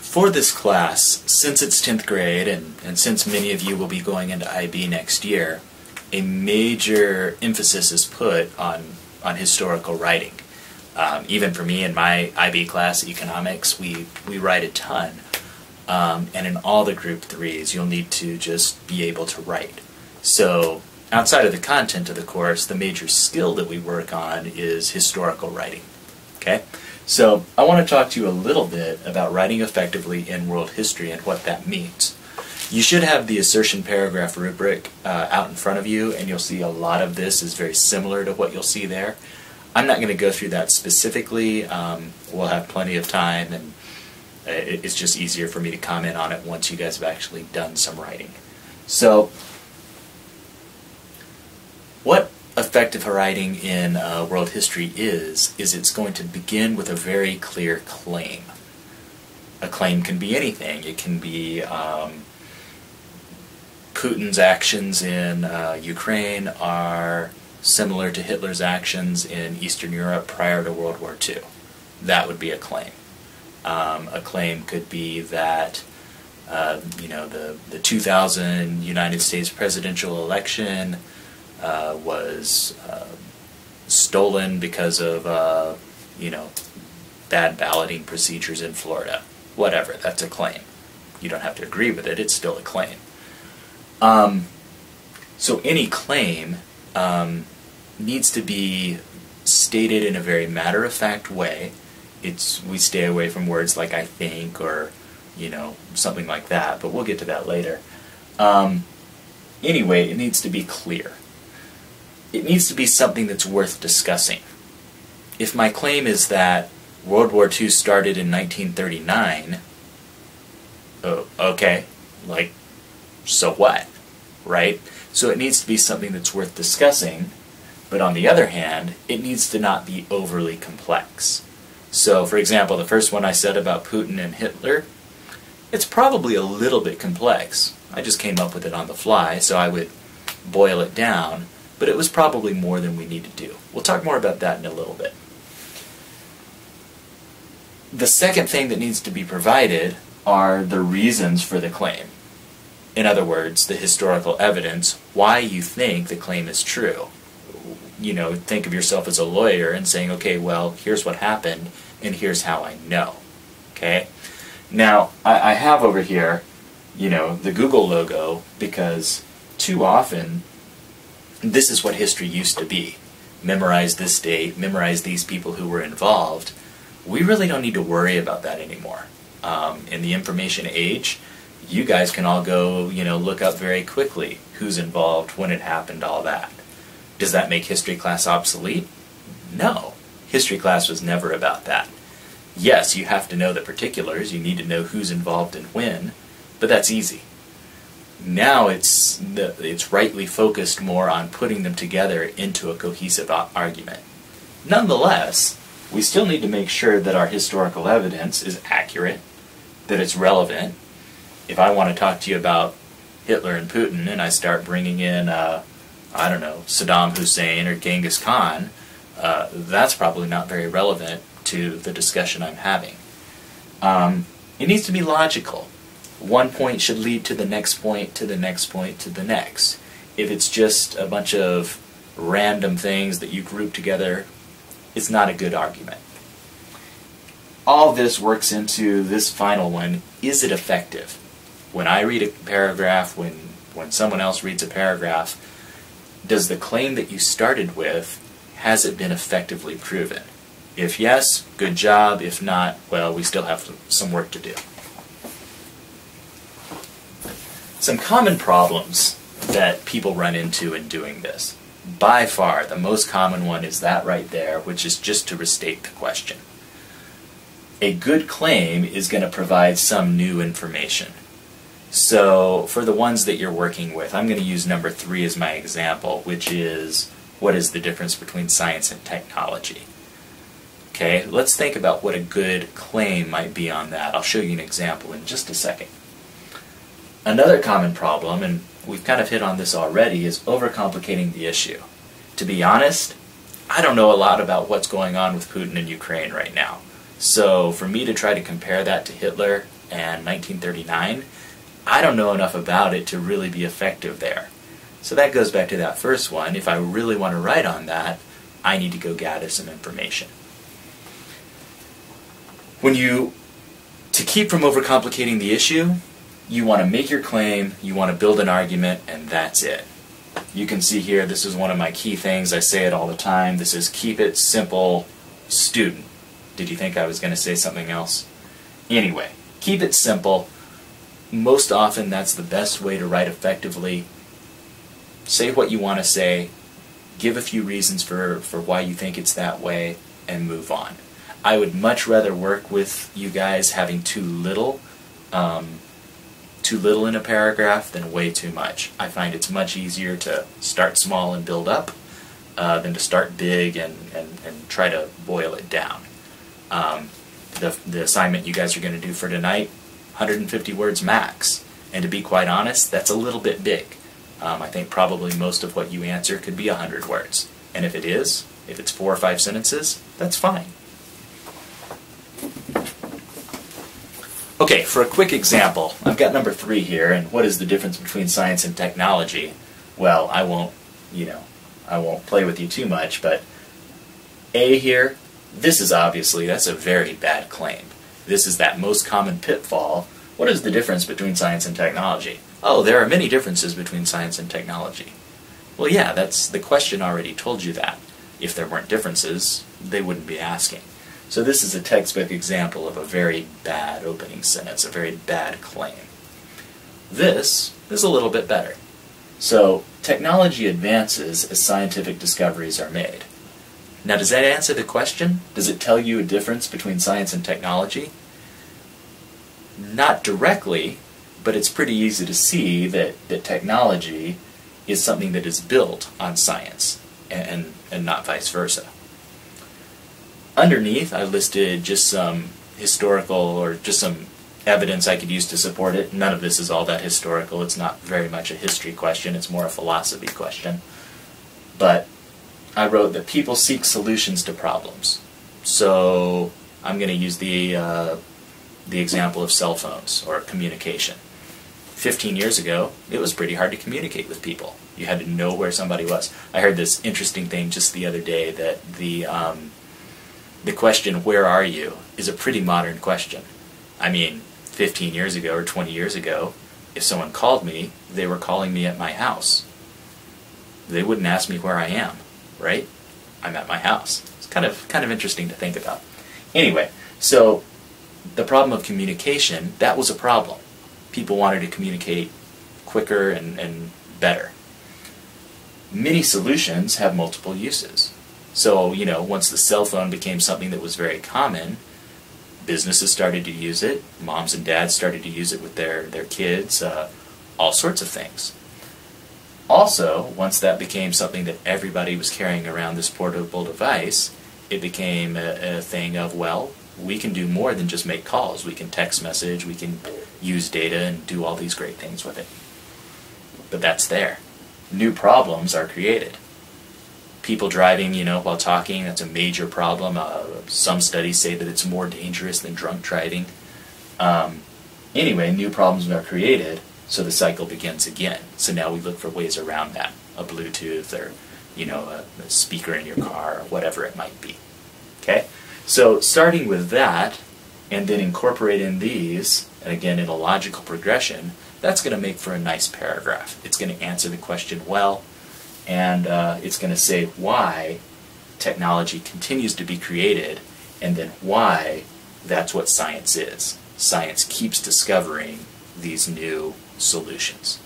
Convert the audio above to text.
For this class, since it's 10th grade and since many of you will be going into IB next year, a major emphasis is put on historical writing. Even for me in my IB class, economics, we write a ton. And in all the group 3s, you'll need to just be able to write. So outside of the content of the course, the major skill that we work on is historical writing. Okay? So I want to talk to you a little bit about writing effectively in world history and what that means. You should have the assertion paragraph rubric out in front of you, and you'll see a lot of this is very similar to what you'll see there. I'm not going to go through that specifically. We'll have plenty of time, and it's just easier for me to comment on it once you guys have actually done some writing. So, what effective writing in world history is it's going to begin with a very clear claim. A claim can be anything. It can be Putin's actions in Ukraine are similar to Hitler's actions in Eastern Europe prior to World War II. That would be a claim. A claim could be that the 2000 United States presidential election was stolen because of bad balloting procedures in Florida. Whatever, that's a claim. You don't have to agree with it, it's still a claim. So any claim needs to be stated in a very matter-of-fact way. We stay away from words like I think or something like that, but we'll get to that later. Anyway, it needs to be clear. It needs to be something that's worth discussing. If my claim is that World War II started in 1939, okay, so what, right? So it needs to be something that's worth discussing, but on the other hand, it needs to not be overly complex. So, for example, the first one I said about Putin and Hitler, it's probably a little bit complex. I just came up with it on the fly, so I would boil it down, but it was probably more than we need to do. We'll talk more about that in a little bit. The second thing that needs to be provided are the reasons for the claim. In other words, the historical evidence, why you think the claim is true. Think of yourself as a lawyer and saying, okay, well, here's what happened, and here's how I know. Okay? Now, I have over here, the Google logo, because too often, this is what history used to be. Memorize this date, memorize these people who were involved. We really don't need to worry about that anymore. In the information age, you guys can all go, look up very quickly who's involved, when it happened, all that. Does that make history class obsolete? No. History class was never about that. Yes, you have to know the particulars, you need to know who's involved and when, but that's easy. Now it's rightly focused more on putting them together into a cohesive argument. Nonetheless, we still need to make sure that our historical evidence is accurate, that it's relevant. If I want to talk to you about Hitler and Putin and I start bringing in, Saddam Hussein or Genghis Khan, that's probably not very relevant to the discussion I'm having. It needs to be logical. One point should lead to the next point, to the next point, to the next. If it's just a bunch of random things that you group together, it's not a good argument. All this works into this final one, is it effective? When I read a paragraph, when someone else reads a paragraph, does the claim that you started with, has it been effectively proven? If yes, good job. If not, well, we still have some work to do. Some common problems that people run into in doing this. By far, the most common one is that right there, which is just to restate the question. A good claim is going to provide some new information. So, for the ones that you're working with, I'm going to use number 3 as my example, which is, what is the difference between science and technology? Okay, let's think about what a good claim might be on that. I'll show you an example in just a second. Another common problem, and we've kind of hit on this already, is overcomplicating the issue. To be honest, I don't know a lot about what's going on with Putin in Ukraine right now. So for me to try to compare that to Hitler, and 1939, I don't know enough about it to really be effective there. So that goes back to that first one. If I really want to write on that, I need to go gather some information. To keep from overcomplicating the issue, you want to make your claim, you want to build an argument, and that's it. You can see here, this is one of my key things. I say it all the time. This is keep it simple, student. Did you think I was going to say something else? Anyway, keep it simple. Most often, that's the best way to write effectively. Say what you want to say, give a few reasons for why you think it's that way, and move on. I would much rather work with you guys having too little in a paragraph than way too much. I find it's much easier to start small and build up than to start big and try to boil it down. The assignment you guys are going to do for tonight, 150 words max. And to be quite honest, that's a little bit big. I think probably most of what you answer could be 100 words. And if it's 4 or 5 sentences, that's fine. Okay, for a quick example, I've got number 3 here, and what is the difference between science and technology? Well, I won't play with you too much, but A here, that's a very bad claim. This is that most common pitfall. What is the difference between science and technology? Oh, there are many differences between science and technology. Well, yeah, the question already told you that. If there weren't differences, they wouldn't be asking. So this is a textbook example of a very bad opening sentence, a very bad claim. This is a little bit better. So, technology advances as scientific discoveries are made. Now, does that answer the question? Does it tell you a difference between science and technology? Not directly, but it's pretty easy to see that technology is something that is built on science, and not vice versa. Underneath, I listed just some historical or just some evidence I could use to support it. None of this is all that historical. It's not very much a history question. It's more a philosophy question. But I wrote that people seek solutions to problems. So I'm going to use the example of cell phones or communication. 15 years ago, it was pretty hard to communicate with people. You had to know where somebody was. I heard this interesting thing just the other day that the question, where are you, is a pretty modern question. I mean, 15 years ago or 20 years ago, if someone called me, they were calling me at my house. They wouldn't ask me where I am, right? I'm at my house. It's kind of interesting to think about. Anyway, so the problem of communication, that was a problem. People wanted to communicate quicker and better. Many solutions have multiple uses. So, once the cell phone became something that was very common, businesses started to use it, moms and dads started to use it with their kids, all sorts of things. Also, once that became something that everybody was carrying around, this portable device, it became a thing of, well, we can do more than just make calls. We can text message, we can use data and do all these great things with it. But that's there. New problems are created. People driving, while talking, that's a major problem. Some studies say that it's more dangerous than drunk driving. Anyway, new problems are created, so the cycle begins again. So now we look for ways around that. A Bluetooth or, a speaker in your car or whatever it might be. Okay? So starting with that, and then incorporating these, and again in a logical progression, that's going to make for a nice paragraph. It's going to answer the question well, and it's going to say why technology continues to be created, and then why that's what science is. Science keeps discovering these new solutions.